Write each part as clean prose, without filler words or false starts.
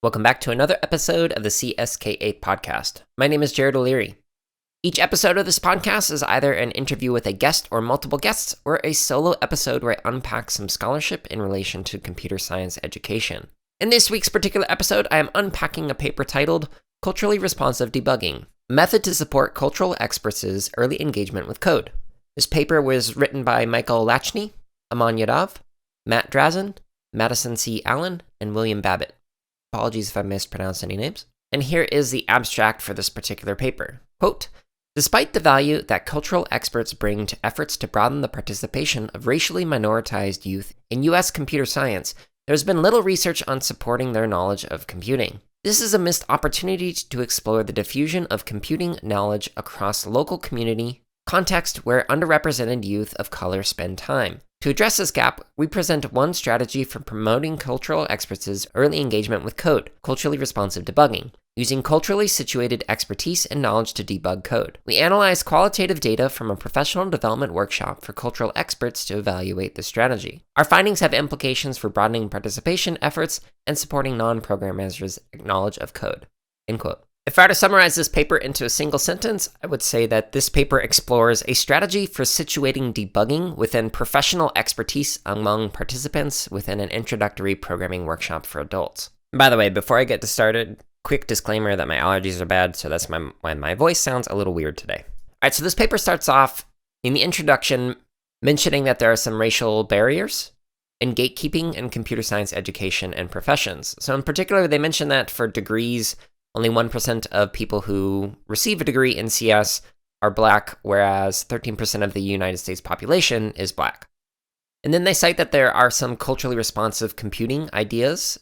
Welcome back to another episode of the CSK8 podcast. My name is Jared O'Leary. Each episode of this podcast is either an interview with a guest or multiple guests, or a solo episode where I unpack some scholarship in relation to computer science education. In this week's particular episode, I am unpacking a paper titled Culturally Responsive Debugging, a method to support cultural experts' early engagement with code. This paper was written by Michael Lachney, Aman Yadav, Matt Drazin, Madison C. Allen, and William Babbitt. Apologies if I mispronounced any names. And here is the abstract for this particular paper. Quote, despite the value that cultural experts bring to efforts to broaden the participation of racially minoritized youth in U.S. computer science, there has been little research on supporting their knowledge of computing. This is a missed opportunity to explore the diffusion of computing knowledge across local community context where underrepresented youth of color spend time. To address this gap, we present one strategy for promoting cultural experts' early engagement with code, culturally responsive debugging, using culturally situated expertise and knowledge to debug code. We analyze qualitative data from a professional development workshop for cultural experts to evaluate the strategy. Our findings have implications for broadening participation efforts and supporting non-programmers' knowledge of code. End quote. If I were to summarize this paper into a single sentence, I would say that this paper explores a strategy for situating debugging within professional expertise among participants within an introductory programming workshop for adults. By the way, before I get started, quick disclaimer that my allergies are bad, so that's why my voice sounds a little weird today. All right, so this paper starts off in the introduction mentioning that there are some racial barriers in gatekeeping in computer science education and professions. So in particular, they mention that for degrees, only 1% of people who receive a degree in CS are Black, whereas 13% of the United States population is Black. And then they cite that there are some culturally responsive computing ideas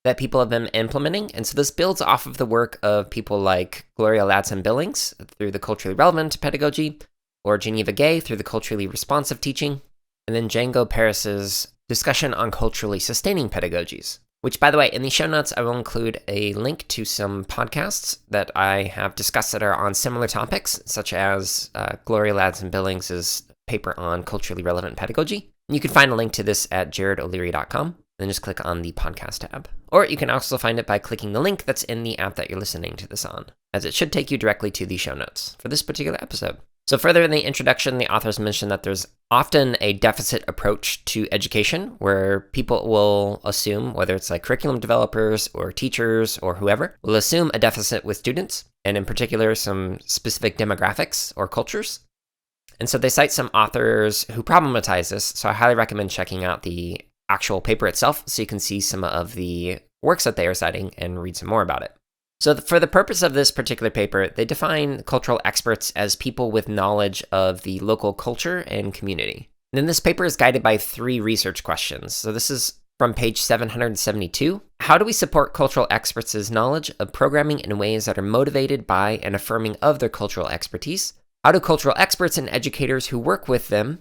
that people have been implementing. And so this builds off of the work of people like Gloria Ladson-Billings through the culturally relevant pedagogy, or Geneva Gay through the culturally responsive teaching, and then Django Paris's discussion on culturally sustaining pedagogies. Which, by the way, in the show notes, I will include a link to some podcasts that I have discussed that are on similar topics, such as Gloria Ladson-Billings' paper on culturally relevant pedagogy. And you can find a link to this at jaredoleary.com, then just click on the podcast tab. Or you can also find it by clicking the link that's in the app that you're listening to this on, as it should take you directly to the show notes for this particular episode. So further in the introduction, the authors mention that there's often a deficit approach to education where people will assume, whether it's like curriculum developers or teachers or whoever, will assume a deficit with students, and in particular, some specific demographics or cultures. And so they cite some authors who problematize this, so I highly recommend checking out the actual paper itself so you can see some of the works that they are citing and read some more about it. So for the purpose of this particular paper, they define cultural experts as people with knowledge of the local culture and community. And then this paper is guided by 3 research questions. So this is from page 772. How do we support cultural experts' knowledge of programming in ways that are motivated by and affirming of their cultural expertise? How do cultural experts and educators who work with them,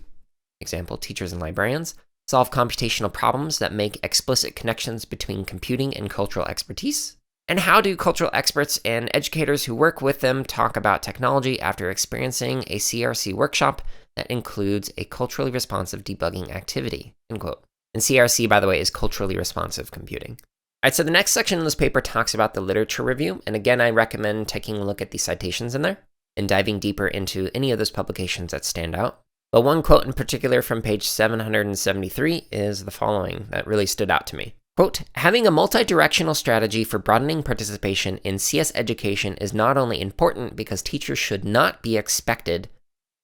example, teachers and librarians, solve computational problems that make explicit connections between computing and cultural expertise? And how do cultural experts and educators who work with them talk about technology after experiencing a CRC workshop that includes a culturally responsive debugging activity? End quote. And CRC, by the way, is culturally responsive computing. All right, so the next section in this paper talks about the literature review. And again, I recommend taking a look at the citations in there and diving deeper into any of those publications that stand out. But one quote in particular from page 773 is the following that really stood out to me. Quote, having a multi-directional strategy for broadening participation in CS education is not only important because teachers should not be expected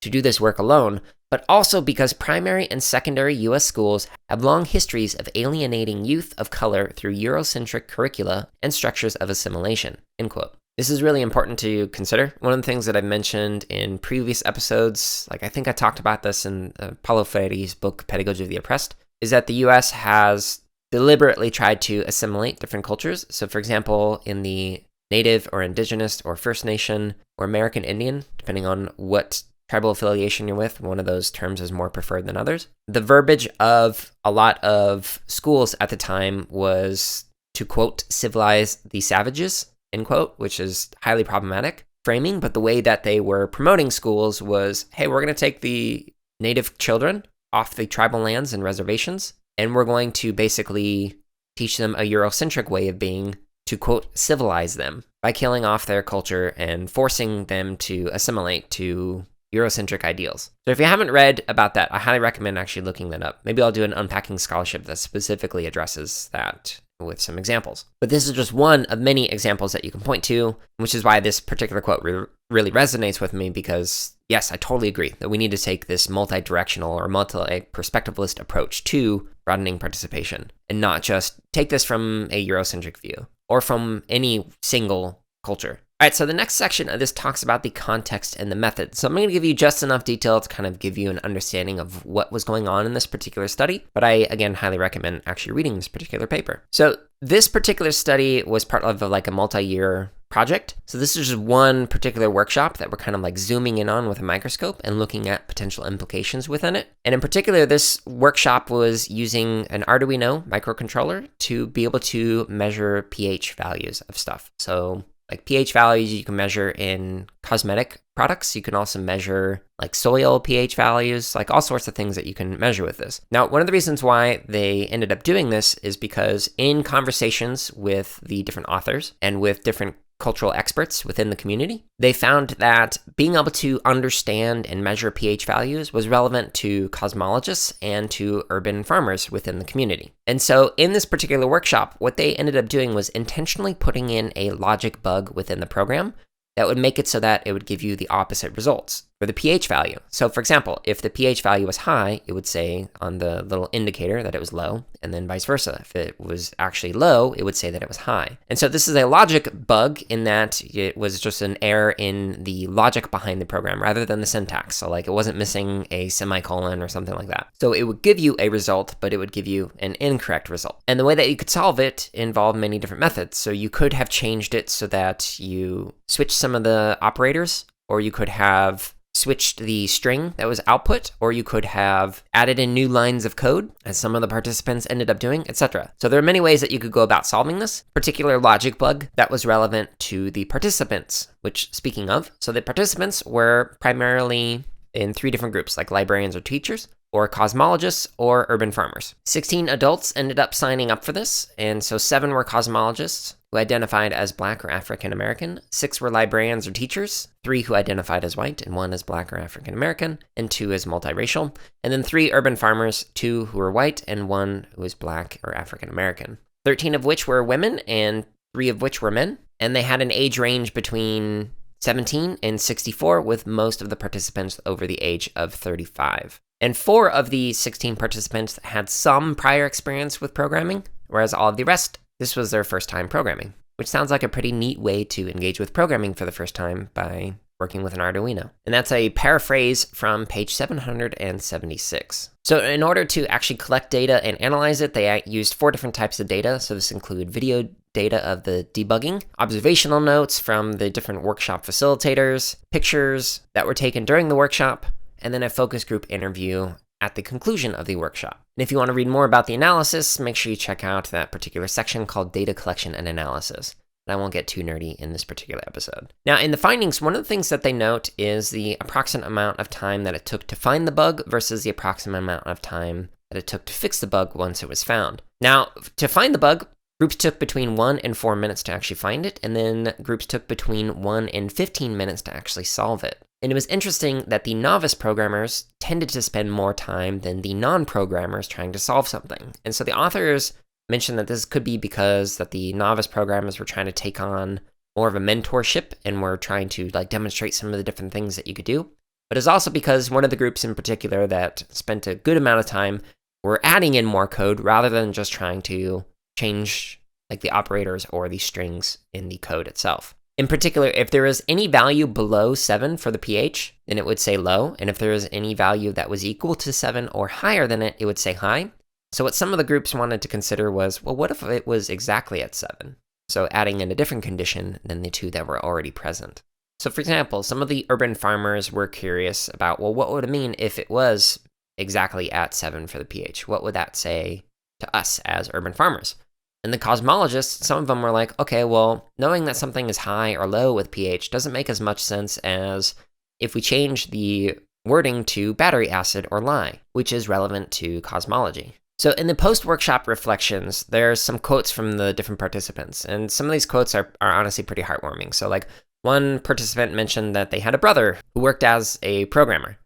to do this work alone, but also because primary and secondary U.S. schools have long histories of alienating youth of color through Eurocentric curricula and structures of assimilation, end quote. This is really important to consider. One of the things that I mentioned in previous episodes, like I think I talked about this in Paulo Freire's book, Pedagogy of the Oppressed, is that the U.S. has deliberately tried to assimilate different cultures. So for example, in the Native or Indigenous or First Nation or American Indian, depending on what tribal affiliation you're with, one of those terms is more preferred than others. The verbiage of a lot of schools at the time was to, quote, civilize the savages, end quote, which is highly problematic framing. But the way that they were promoting schools was, hey, we're going to take the Native children off the tribal lands and reservations, and we're going to basically teach them a Eurocentric way of being to, quote, civilize them by killing off their culture and forcing them to assimilate to Eurocentric ideals. So if you haven't read about that, I highly recommend actually looking that up. Maybe I'll do an unpacking scholarship that specifically addresses that with some examples. But this is just one of many examples that you can point to, which is why this particular quote really resonates with me, because yes, I totally agree that we need to take this multi-directional or multi-perspectivalist approach to broadening participation and not just take this from a Eurocentric view or from any single culture. All right, so the next section of this talks about the context and the method. So I'm going to give you just enough detail to kind of give you an understanding of what was going on in this particular study, but I, again, highly recommend actually reading this particular paper. So this particular study was part of like a multi-year project. So this is just one particular workshop that we're kind of like zooming in on with a microscope and looking at potential implications within it. And in particular, this workshop was using an Arduino microcontroller to be able to measure pH values of stuff. So like pH values you can measure in cosmetic products. You can also measure like soil pH values, like all sorts of things that you can measure with this. Now, one of the reasons why they ended up doing this is because in conversations with the different authors and with different cultural experts within the community, they found that being able to understand and measure pH values was relevant to cosmologists and to urban farmers within the community. And so in this particular workshop, what they ended up doing was intentionally putting in a logic bug within the program that would make it so that it would give you the opposite results for the pH value. So for example, if the pH value was high, it would say on the little indicator that it was low, and then vice versa. If it was actually low, it would say that it was high. And so this is a logic bug in that it was just an error in the logic behind the program rather than the syntax. So like it wasn't missing a semicolon or something like that. So it would give you a result, but it would give you an incorrect result. And the way that you could solve it involved many different methods. So you could have changed it so that you switched some of the operators, or you could have switched the string that was output, or you could have added in new lines of code, as some of the participants ended up doing, etc. So there are many ways that you could go about solving this particular logic bug that was relevant to the participants, which, speaking of, so the participants were primarily in 3 different groups, like librarians or teachers, or cosmologists, or urban farmers. 16 adults ended up signing up for this, and so 7 were cosmologists, who identified as Black or African American, 6 were librarians or teachers, 3 who identified as white, and 1 as Black or African American, and 2 as multiracial, and then 3 urban farmers, 2 who were white, and 1 who was Black or African American. 13 of which were women, and 3 of which were men, and they had an age range between 17 and 64, with most of the participants over the age of 35. And 4 of the 16 participants had some prior experience with programming, whereas all of the rest, this was their first time programming, which sounds like a pretty neat way to engage with programming for the first time by working with an Arduino. And that's a paraphrase from page 776. So in order to actually collect data and analyze it, they used 4 different types of data. So this include video data of the debugging, observational notes from the different workshop facilitators, pictures that were taken during the workshop, and then a focus group interview at the conclusion of the workshop. And if you want to read more about the analysis, make sure you check out that particular section called Data Collection and Analysis. I won't get too nerdy in this particular episode. Now, in the findings, one of the things that they note is the approximate amount of time that it took to find the bug versus the approximate amount of time that it took to fix the bug once it was found. Now, to find the bug, groups took between 1 and 4 minutes to actually find it, and then groups took between 1 and 15 minutes to actually solve it. And it was interesting that the novice programmers tended to spend more time than the non-programmers trying to solve something. And so the authors mentioned that this could be because that the novice programmers were trying to take on more of a mentorship and were trying to like demonstrate some of the different things that you could do. But it's also because one of the groups in particular that spent a good amount of time were adding in more code rather than just trying to change like the operators or the strings in the code itself. In particular, if there is any value below 7 for the pH, then it would say low. And if there is any value that was equal to 7 or higher than it, it would say high. So what some of the groups wanted to consider was, well, what if it was exactly at 7? So adding in a different condition than the 2 that were already present. So for example, some of the urban farmers were curious about, well, what would it mean if it was exactly at 7 for the pH? What would that say to us as urban farmers? And the cosmologists, some of them were like, okay, well, knowing that something is high or low with pH doesn't make as much sense as if we change the wording to battery acid or lye, which is relevant to cosmology. So in the post-workshop reflections, there's some quotes from the different participants, and some of these quotes are honestly pretty heartwarming. So like one participant mentioned that they had a brother who worked as a programmer,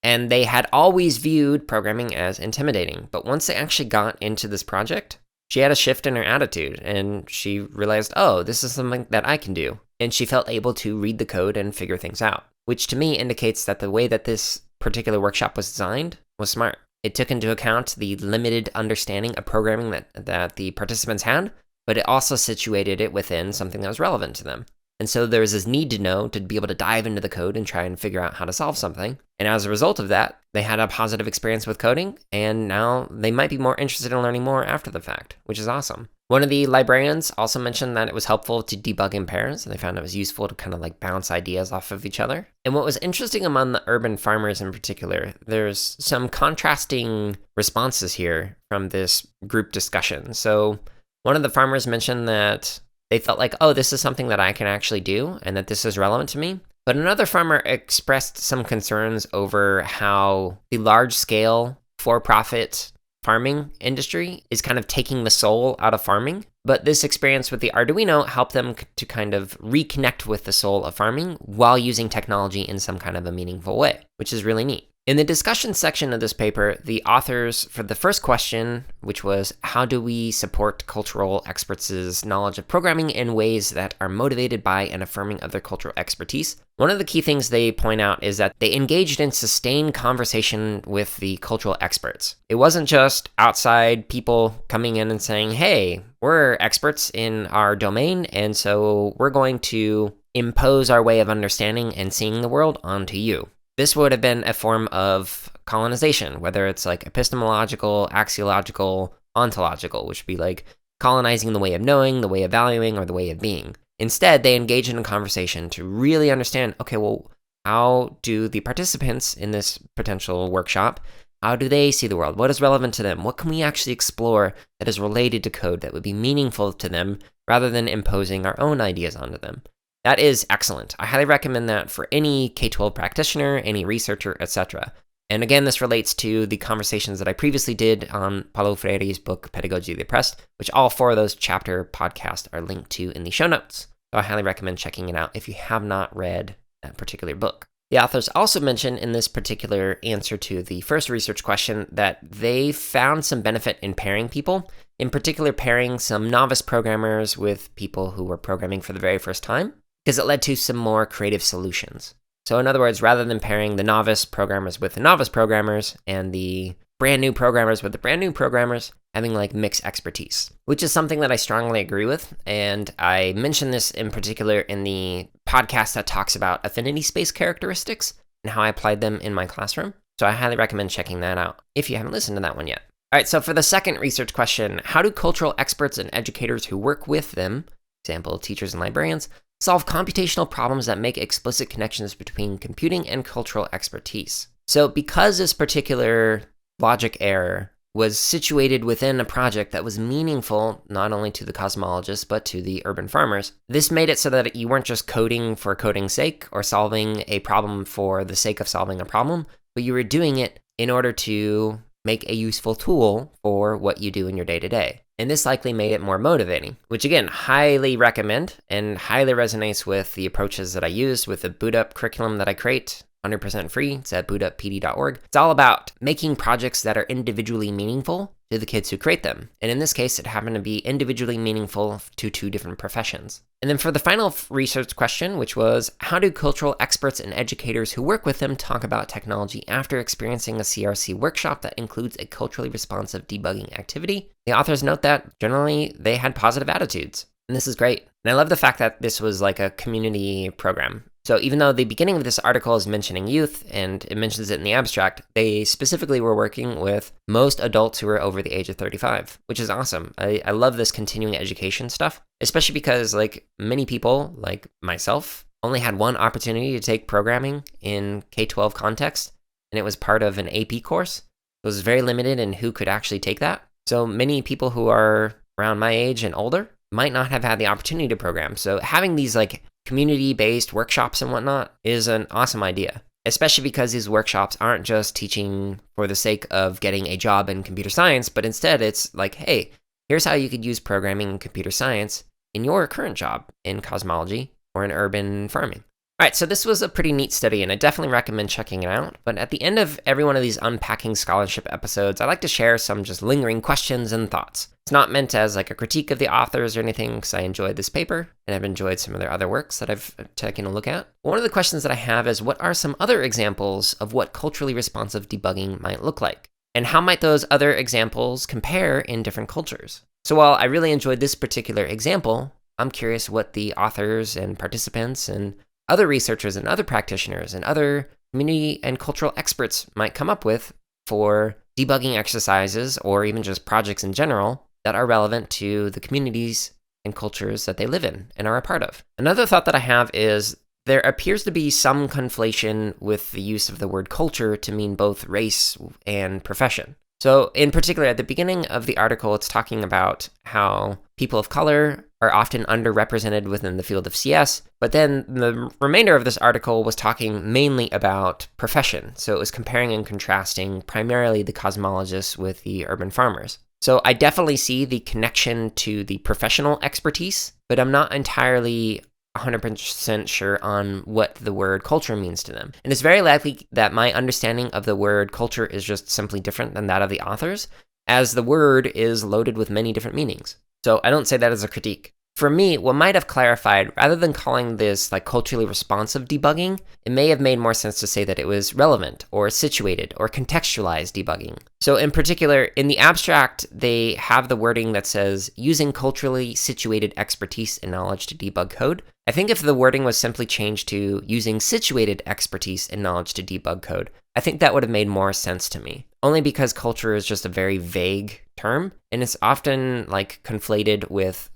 and they had always viewed programming as intimidating. But once they actually got into this project, she had a shift in her attitude, and she realized, oh, this is something that I can do. And she felt able to read the code and figure things out, which to me indicates that the way that this particular workshop was designed was smart. It took into account the limited understanding of programming that the participants had, but it also situated it within something that was relevant to them. And so there was this need to know to be able to dive into the code and try and figure out how to solve something. And as a result of that, they had a positive experience with coding, and now they might be more interested in learning more after the fact, which is awesome. One of the librarians also mentioned that it was helpful to debug in pairs, and they found it was useful to kind of like bounce ideas off of each other. And what was interesting among the urban farmers in particular, there's some contrasting responses here from this group discussion. So one of the farmers mentioned that they felt like, oh, this is something that I can actually do and that this is relevant to me. But another farmer expressed some concerns over how the large-scale for-profit farming industry is kind of taking the soul out of farming. But this experience with the Arduino helped them to kind of reconnect with the soul of farming while using technology in some kind of a meaningful way, which is really neat. In the discussion section of this paper, the authors, for the first question, which was, how do we support cultural experts' knowledge of programming in ways that are motivated by and affirming of their cultural expertise? One of the key things they point out is that they engaged in sustained conversation with the cultural experts. It wasn't just outside people coming in and saying, hey, we're experts in our domain, and so we're going to impose our way of understanding and seeing the world onto you. This would have been a form of colonization, whether it's like epistemological, axiological, ontological, which would be like colonizing the way of knowing, the way of valuing, or the way of being. Instead, they engage in a conversation to really understand, okay, well, how do the participants in this potential workshop, how do they see the world? What is relevant to them? What can we actually explore that is related to code that would be meaningful to them rather than imposing our own ideas onto them? That is excellent. I highly recommend that for any K-12 practitioner, any researcher, etc. And again, this relates to the conversations that I previously did on Paulo Freire's book, Pedagogy of the Oppressed, which all 4 of those chapter podcasts are linked to in the show notes. So I highly recommend checking it out if you have not read that particular book. The authors also mentioned in this particular answer to the first research question that they found some benefit in pairing people, in particular pairing some novice programmers with people who were programming for the very first time, because it led to some more creative solutions. So in other words, rather than pairing the novice programmers with the novice programmers and the brand new programmers with the brand new programmers, having like mixed expertise, which is something that I strongly agree with. And I mentioned this in particular in the podcast that talks about affinity space characteristics and how I applied them in my classroom. So I highly recommend checking that out if you haven't listened to that one yet. All right, so for the second research question, how do cultural experts and educators who work with them, example, teachers and librarians, solve computational problems that make explicit connections between computing and cultural expertise? So because this particular logic error was situated within a project that was meaningful not only to the cosmologists but to the urban farmers, this made it so that you weren't just coding for coding's sake or solving a problem for the sake of solving a problem, but you were doing it in order to make a useful tool for what you do in your day-to-day. And this likely made it more motivating, which again, highly recommend and highly resonates with the approaches that I use with the Boot Up curriculum that I create, 100% free. It's at bootuppd.org. It's all about making projects that are individually meaningful to the kids who create them. And in this case, it happened to be individually meaningful to 2 different professions. And then for the final research question, which was, how do cultural experts and educators who work with them talk about technology after experiencing a CRC workshop that includes a culturally responsive debugging activity? The authors note that generally they had positive attitudes. And this is great. And I love the fact that this was like a community program. So even though the beginning of this article is mentioning youth, and it mentions it in the abstract, they specifically were working with most adults who were over the age of 35, which is awesome. I love this continuing education stuff, especially because like many people, like myself, only had one opportunity to take programming in K-12 context, and it was part of an AP course. It was very limited in who could actually take that. So many people who are around my age and older might not have had the opportunity to program. So having these like community-based workshops and whatnot is an awesome idea. especially because these workshops aren't just teaching for the sake of getting a job in computer science, but instead it's like, hey, here's how you could use programming and computer science in your current job in cosmology or in urban farming. All right, so this was a pretty neat study, and I definitely recommend checking it out. But at the end of every one of these Unpacking Scholarship episodes, I like to share some just lingering questions and thoughts. It's not meant as like a critique of the authors or anything, because I enjoyed this paper, and I've enjoyed some of their other works that I've taken a look at. One of the questions that I have is, what are some other examples of what culturally responsive debugging might look like? And how might those other examples compare in different cultures? So while I really enjoyed this particular example, I'm curious what the authors and participants and other researchers and other practitioners and other community and cultural experts might come up with for debugging exercises or even just projects in general that are relevant to the communities and cultures that they live in and are a part of. Another thought that I have is there appears to be some conflation with the use of the word culture to mean both race and profession. So in particular, at the beginning of the article, it's talking about how people of color are often underrepresented within the field of CS, but then the remainder of this article was talking mainly about profession. So it was comparing and contrasting primarily the cosmologists with the urban farmers. So I definitely see the connection to the professional expertise, but I'm not entirely 100% sure on what the word culture means to them. And it's very likely that my understanding of the word culture is just simply different than that of the authors, as the word is loaded with many different meanings. So I don't say that as a critique. For me, what might have clarified, rather than calling this like culturally responsive debugging, it may have made more sense to say that it was relevant or situated or contextualized debugging. So in particular, in the abstract, they have the wording that says using culturally situated expertise and knowledge to debug code. I think if the wording was simply changed to using situated expertise and knowledge to debug code, I think that would have made more sense to me. Only because culture is just a very vague term, and it's often like conflated with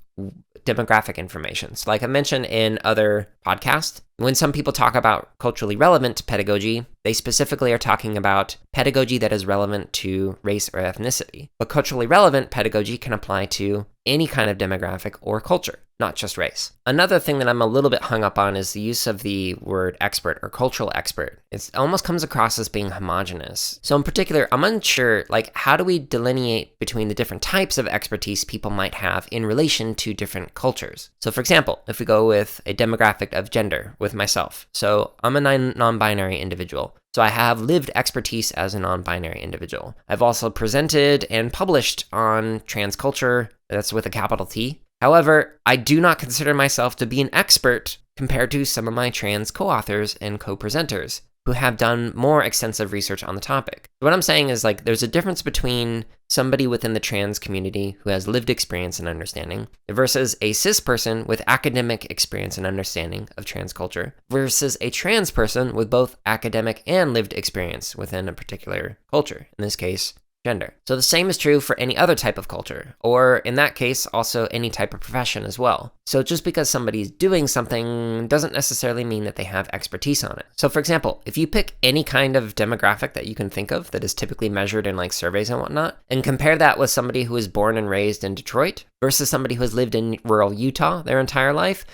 demographic information. So like I mentioned in other podcasts, when some people talk about culturally relevant pedagogy, they specifically are talking about pedagogy that is relevant to race or ethnicity. But culturally relevant pedagogy can apply to any kind of demographic or culture, not just race. Another thing that I'm a little bit hung up on is the use of the word expert or cultural expert. It almost comes across as being homogenous. So in particular, I'm unsure, like, how do we delineate between the different types of expertise people might have in relation to different cultures? So for example, if we go with a demographic of gender with myself. So I'm a non-binary individual. So I have lived expertise as a non-binary individual. I've also presented and published on trans culture, that's with a capital T. However, I do not consider myself to be an expert compared to some of my trans co-authors and co-presenters who have done more extensive research on the topic. What I'm saying is, like, there's a difference between somebody within the trans community who has lived experience and understanding versus a cis person with academic experience and understanding of trans culture versus a trans person with both academic and lived experience within a particular culture, in this case, gender. So the same is true for any other type of culture, or in that case, also any type of profession as well. So just because somebody's doing something doesn't necessarily mean that they have expertise on it. So for example, if you pick any kind of demographic that you can think of that is typically measured in like surveys and whatnot, and compare that with somebody who was born and raised in Detroit versus somebody who has lived in rural Utah their entire life,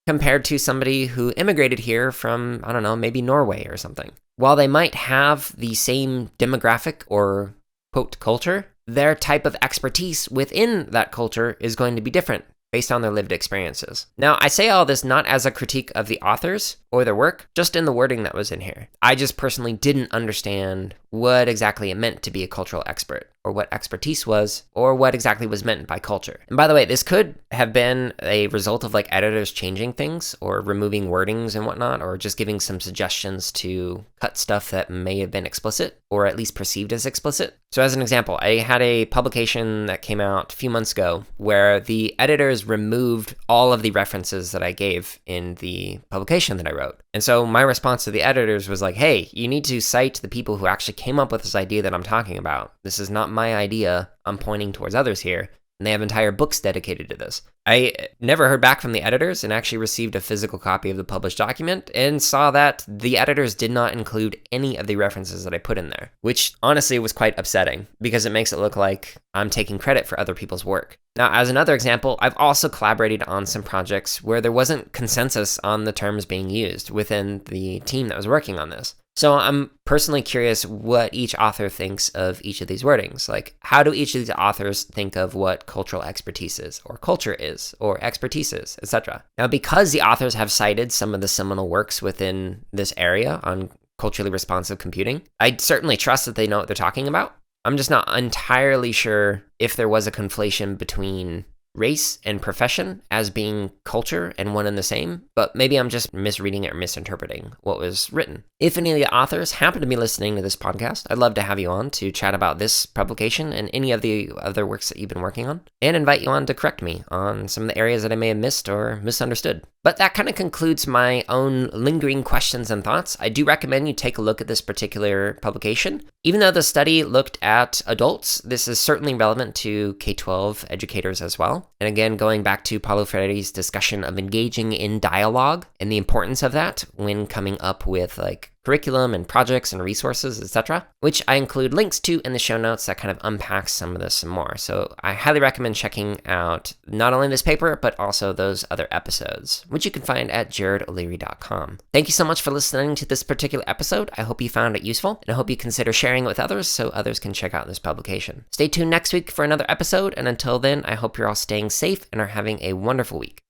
compared to somebody who immigrated here from, I don't know, maybe Norway or something. While they might have the same demographic or quote culture, their type of expertise within that culture is going to be different based on their lived experiences. Now, I say all this not as a critique of the authors or their work, just in the wording that was in here. I just personally didn't understand what exactly it meant to be a cultural expert, or what expertise was, or what exactly was meant by culture. And by the way, this could have been a result of like editors changing things or removing wordings and whatnot, or just giving some suggestions to cut stuff that may have been explicit or at least perceived as explicit. So as an example, I had a publication that came out a few months ago where the editors removed all of the references that I gave in the publication that I wrote. And so my response to the editors was like, hey, you need to cite the people who actually came up with this idea that I'm talking about. This is not my idea. I'm pointing towards others here. And they have entire books dedicated to this. I never heard back from the editors and actually received a physical copy of the published document and saw that the editors did not include any of the references that I put in there, which honestly was quite upsetting because it makes it look like I'm taking credit for other people's work. Now, as another example, I've also collaborated on some projects where there wasn't consensus on the terms being used within the team that was working on this. So I'm personally curious what each author thinks of each of these wordings. Like, how do each of these authors think of what cultural expertise is, or culture is, or expertise is, etc.? Now, because the authors have cited some of the seminal works within this area on culturally responsive computing, I certainly trust that they know what they're talking about. I'm just not entirely sure if there was a conflation between race and profession as being culture and one and the same, but maybe I'm just misreading it or misinterpreting what was written. If any of the authors happen to be listening to this podcast, I'd love to have you on to chat about this publication and any of the other works that you've been working on, and invite you on to correct me on some of the areas that I may have missed or misunderstood. But that kind of concludes my own lingering questions and thoughts. I do recommend you take a look at this particular publication. Even though the study looked at adults, this is certainly relevant to K-12 educators as well. And again, going back to Paulo Freire's discussion of engaging in dialogue and the importance of that when coming up with like curriculum and projects and resources, etc., which I include links to in the show notes that kind of unpacks some of this some more. So I highly recommend checking out not only this paper, but also those other episodes, which you can find at jaredoleary.com. Thank you so much for listening to this particular episode. I hope you found it useful, and I hope you consider sharing it with others so others can check out this publication. Stay tuned next week for another episode, and until then, I hope you're all staying safe and are having a wonderful week.